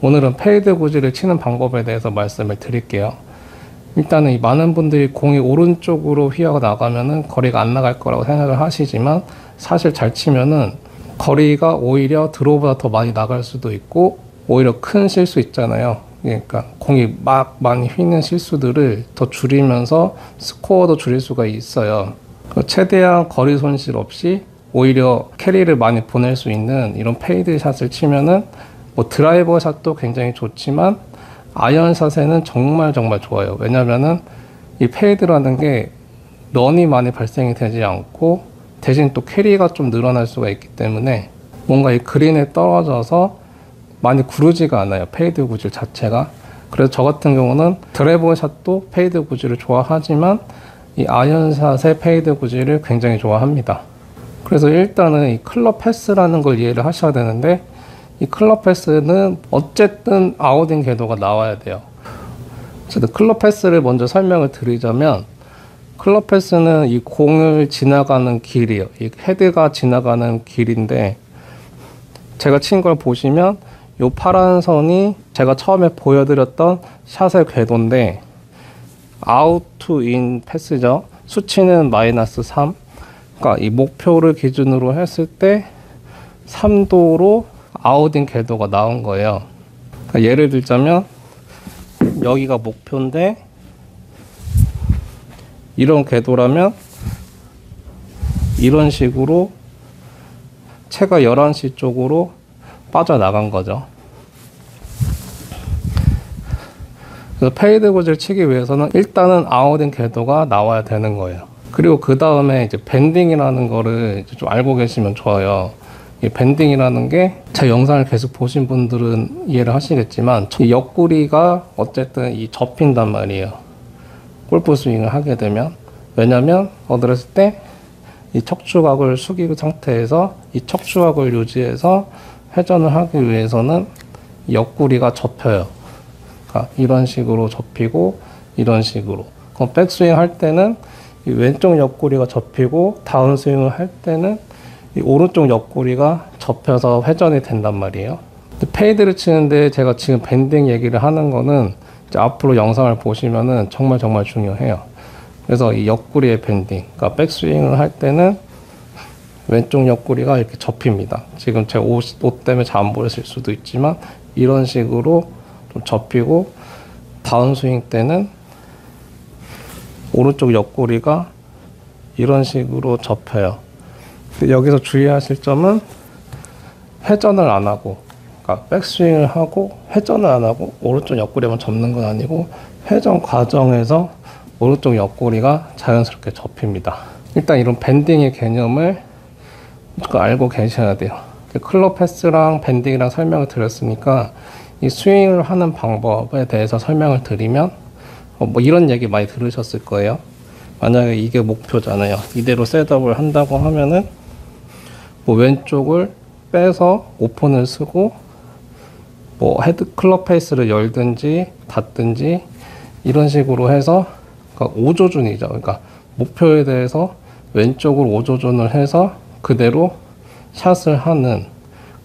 오늘은 페이드 구질을 치는 방법에 대해서 말씀을 드릴게요. 일단은 이 많은 분들이 공이 오른쪽으로 휘어 나가면은 거리가 안 나갈 거라고 생각을 하시지만, 사실 잘 치면은 거리가 오히려 드로우보다 더 많이 나갈 수도 있고, 오히려 큰 실수 있잖아요. 그러니까 공이 막 많이 휘는 실수들을 더 줄이면서 스코어도 줄일 수가 있어요. 최대한 거리 손실 없이 오히려 캐리를 많이 보낼 수 있는 이런 페이드 샷을 치면은 뭐 드라이버 샷도 굉장히 좋지만 아이언 샷에는 정말 좋아요. 왜냐면은 이 페이드라는 게 런이 많이 발생이 되지 않고 대신 또 캐리가 좀 늘어날 수가 있기 때문에 뭔가 이 그린에 떨어져서 많이 구르지가 않아요, 페이드 구질 자체가. 그래서 저 같은 경우는 드라이버 샷도 페이드 구질을 좋아하지만 이 아이언 샷의 페이드 구질을 굉장히 좋아합니다. 그래서 일단은 이 클럽 패스라는 걸 이해를 하셔야 되는데, 이 클럽 패스는 어쨌든 아웃인 궤도가 나와야 돼요. 어쨌든 클럽 패스를 먼저 설명을 드리자면, 클럽 패스는 이 공을 지나가는 길이에요. 이 헤드가 지나가는 길인데, 제가 친 걸 보시면 요 파란 선이 제가 처음에 보여드렸던 샷의 궤도인데, 아웃 투 인 패스죠. 수치는 -3. 그러니까 이 목표를 기준으로 했을 때 3도로 아웃인 궤도가 나온 거예요. 그러니까 예를 들자면 여기가 목표인데 이런 궤도라면 이런 식으로 채가 11시 쪽으로 빠져나간 거죠. 그래서 페이드 구질 치기 위해서는 일단은 아웃인 궤도가 나와야 되는 거예요. 그리고 그 다음에 이제 밴딩이라는 거를 이제 좀 알고 계시면 좋아요. 이 밴딩이라는 게 제 영상을 계속 보신 분들은 이해를 하시겠지만, 이 옆구리가 어쨌든 이 접힌단 말이에요, 골프 스윙을 하게 되면. 왜냐면 어드레스 때 이 척추각을 숙이고 상태에서 이 척추각을 유지해서 회전을 하기 위해서는 옆구리가 접혀요. 그러니까 이런 식으로 접히고 이런 식으로. 그럼 백스윙 할 때는 이 왼쪽 옆구리가 접히고 다운스윙을 할 때는 이 오른쪽 옆구리가 접혀서 회전이 된단 말이에요. 페이드를 치는데 제가 지금 밴딩 얘기를 하는 거는 이제 앞으로 영상을 보시면은 정말 중요해요. 그래서 이 옆구리의 밴딩, 그러니까 백스윙을 할 때는 왼쪽 옆구리가 이렇게 접힙니다. 지금 제 옷 때문에 잘 안 보였을 수도 있지만 이런 식으로 좀 접히고, 다운스윙 때는 오른쪽 옆구리가 이런 식으로 접혀요. 여기서 주의하실 점은 회전을 안 하고, 그러니까 백스윙을 하고 회전을 안 하고 오른쪽 옆구리만 접는 건 아니고, 회전 과정에서 오른쪽 옆구리가 자연스럽게 접힙니다. 일단 이런 밴딩의 개념을 알고 계셔야 돼요. 클럽 패스랑 밴딩이랑 설명을 드렸으니까 이 스윙을 하는 방법에 대해서 설명을 드리면, 뭐 이런 얘기 많이 들으셨을 거예요. 만약에 이게 목표잖아요. 이대로 셋업을 한다고 하면은 뭐 왼쪽을 빼서 오픈을 쓰고 뭐 헤드 클럽 페이스를 열든지 닫든지 이런 식으로 해서, 그러니까 5조준이죠. 그러니까 목표에 대해서 왼쪽으로 5조준을 해서 그대로 샷을 하는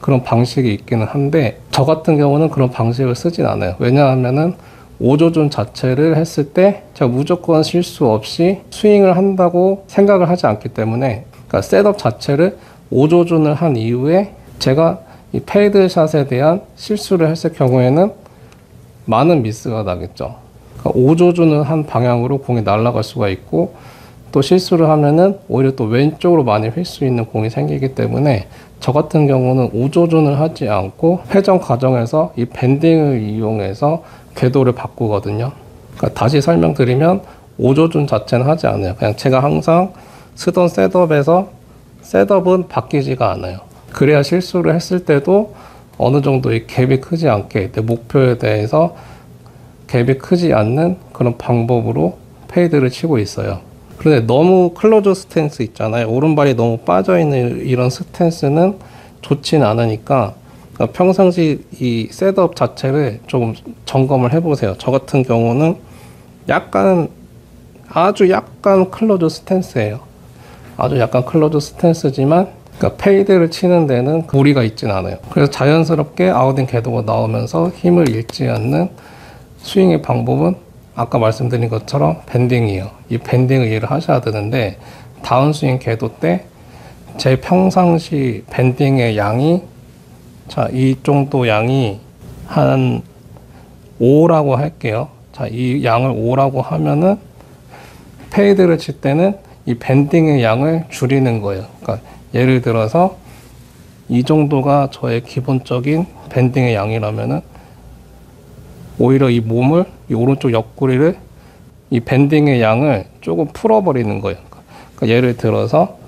그런 방식이 있기는 한데, 저 같은 경우는 그런 방식을 쓰진 않아요. 왜냐하면은 5조준 자체를 했을 때 제가 무조건 실수 없이 스윙을 한다고 생각을 하지 않기 때문에, 그러니까 셋업 자체를 5조준을 한 이후에 제가 이 페이드 샷에 대한 실수를 했을 경우에는 많은 미스가 나겠죠. 그러니까 5조준을 한 방향으로 공이 날아갈 수가 있고, 또 실수를 하면은 오히려 또 왼쪽으로 많이 휠 수 있는 공이 생기기 때문에, 저 같은 경우는 5조준을 하지 않고 회전 과정에서 이 밴딩을 이용해서 궤도를 바꾸거든요. 그러니까 다시 설명드리면 5조준 자체는 하지 않아요. 그냥 제가 항상 쓰던 셋업에서 셋업은 바뀌지가 않아요. 그래야 실수를 했을 때도 어느 정도 이 갭이 크지 않게, 내 목표에 대해서 갭이 크지 않는 그런 방법으로 페이드를 치고 있어요. 그런데 너무 클로즈 스탠스 있잖아요. 오른발이 너무 빠져있는 이런 스탠스는 좋진 않으니까, 그러니까 평상시 이 셋업 자체를 조금 점검을 해보세요. 저 같은 경우는 아주 약간 클로즈 스탠스예요. 아주 약간 클로즈 스탠스지만 그러니까 페이드를 치는 데는 무리가 있진 않아요. 그래서 자연스럽게 아웃인 궤도가 나오면서 힘을 잃지 않는 스윙의 방법은 아까 말씀드린 것처럼 밴딩이에요. 이 밴딩을 이해를 하셔야 되는데, 다운스윙 궤도 때 제 평상시 밴딩의 양이, 자, 이 정도 양이 한 5라고 할게요. 자, 이 양을 5라고 하면은 페이드를 칠 때는 이 밴딩의 양을 줄이는 거예요. 그러니까 예를 들어서 이 정도가 저의 기본적인 밴딩의 양이라면은 오히려 이 몸을, 이 오른쪽 옆구리를, 이 밴딩의 양을 조금 풀어버리는 거예요. 그러니까 예를 들어서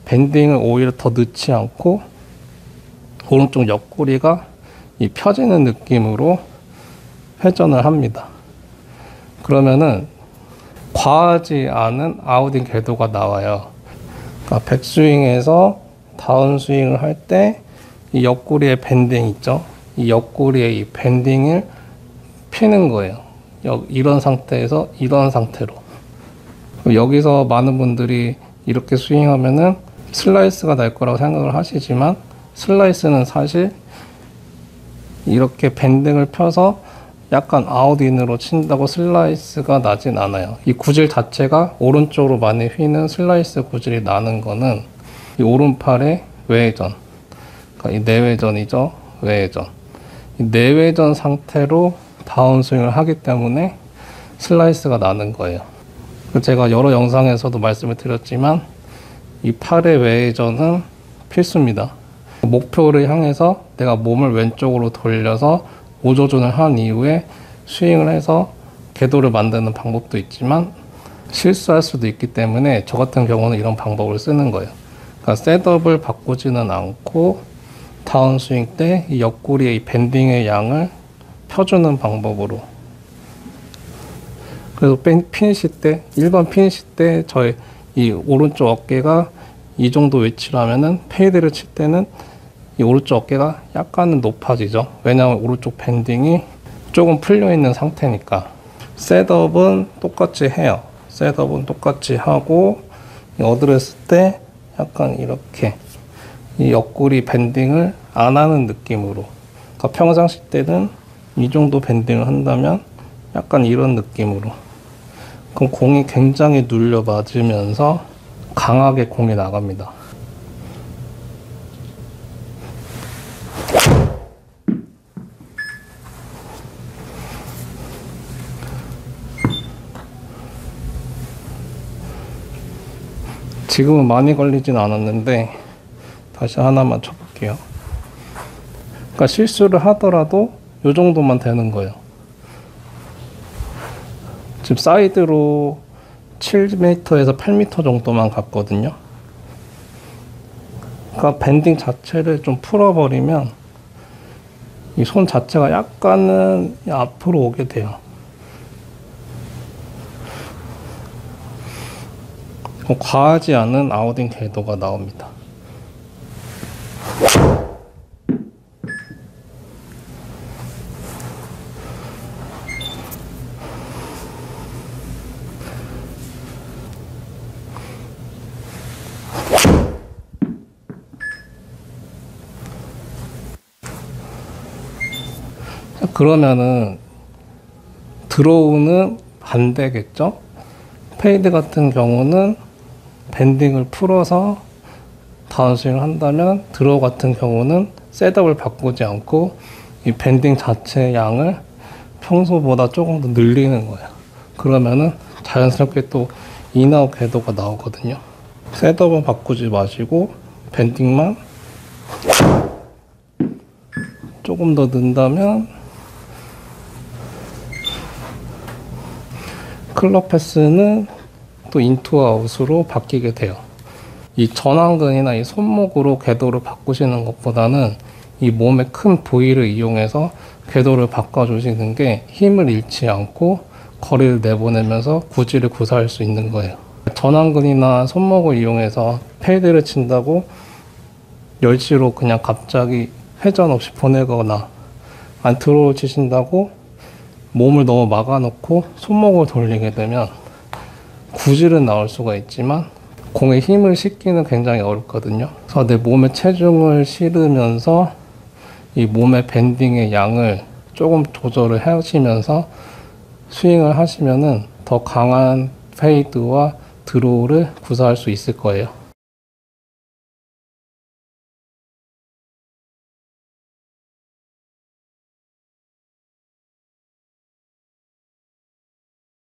밴딩을 오히려 더 넣지 않고 오른쪽 옆구리가 이 펴지는 느낌으로 회전을 합니다. 그러면은 과하지 않은 아웃인 궤도가 나와요. 그러니까 백스윙에서 다운스윙을 할 때 이 옆구리의 밴딩 있죠? 이 옆구리의 이 밴딩을 피는 거예요. 이런 상태에서 이런 상태로. 여기서 많은 분들이 이렇게 스윙하면은 슬라이스가 날 거라고 생각을 하시지만, 슬라이스는 사실 이렇게 밴딩을 펴서 약간 아웃인으로 친다고 슬라이스가 나진 않아요. 이 구질 자체가 오른쪽으로 많이 휘는 슬라이스 구질이 나는 거는 이 오른팔의 외회전, 그러니까 이 내외전이죠. 외회전. 이 내외전 상태로 다운스윙을 하기 때문에 슬라이스가 나는 거예요. 제가 여러 영상에서도 말씀을 드렸지만 이 팔의 외회전은 필수입니다. 목표를 향해서 내가 몸을 왼쪽으로 돌려서 오조준을 한 이후에 스윙을 해서 궤도를 만드는 방법도 있지만 실수할 수도 있기 때문에 저 같은 경우는 이런 방법을 쓰는 거예요. 그러니까 셋업을 바꾸지는 않고 다운스윙 때 이 옆구리의 이 밴딩의 양을 펴주는 방법으로. 그래서 피니시 때, 일반 피니시 때 저의 이 오른쪽 어깨가 이 정도 위치라면은 페이드를 칠 때는 이 오른쪽 어깨가 약간은 높아지죠. 왜냐하면 오른쪽 밴딩이 조금 풀려 있는 상태니까. 셋업은 똑같이 해요. 셋업은 똑같이 하고 어드레스 때 약간 이렇게 이 옆구리 밴딩을 안 하는 느낌으로. 그러니까 평상시 때는 이 정도 밴딩을 한다면 약간 이런 느낌으로. 그럼 공이 굉장히 눌려 맞으면서 강하게 공이 나갑니다. 지금은 많이 걸리진 않았는데 다시 하나만 쳐볼게요. 그러니까 실수를 하더라도 이 정도만 되는 거예요. 지금 사이드로 7m에서 8m 정도만 갔거든요. 그러니까 밴딩 자체를 좀 풀어버리면 이 손 자체가 약간은 앞으로 오게 돼요. 과하지 않은 아웃인 궤도가 나옵니다. 그러면은 드로우는 반대겠죠? 페이드 같은 경우는 밴딩을 풀어서 다운스윙을 한다면 드로우 같은 경우는 셋업을 바꾸지 않고 이 밴딩 자체의 양을 평소보다 조금 더 늘리는 거예요. 그러면은 자연스럽게 또 인아웃 궤도가 나오거든요. 셋업은 바꾸지 마시고 밴딩만 조금 더 넣는다면 클럽 패스는 또 인투 아웃으로 바뀌게 돼요. 이 전완근이나 이 손목으로 궤도를 바꾸시는 것보다는 이 몸의 큰 부위를 이용해서 궤도를 바꿔주시는 게 힘을 잃지 않고 거리를 내보내면서 구질을 구사할 수 있는 거예요. 전완근이나 손목을 이용해서 페이드를 친다고 열지로 그냥 갑자기 회전 없이 보내거나 안 드로우 치신다고 몸을 너무 막아놓고 손목을 돌리게 되면 구질은 나올 수가 있지만 공에 힘을 싣기는 굉장히 어렵거든요. 그래서 내 몸에 체중을 실으면서 이 몸의 밴딩의 양을 조금 조절을 하시면서 스윙을 하시면은 더 강한 페이드와 드로우를 구사할 수 있을 거예요.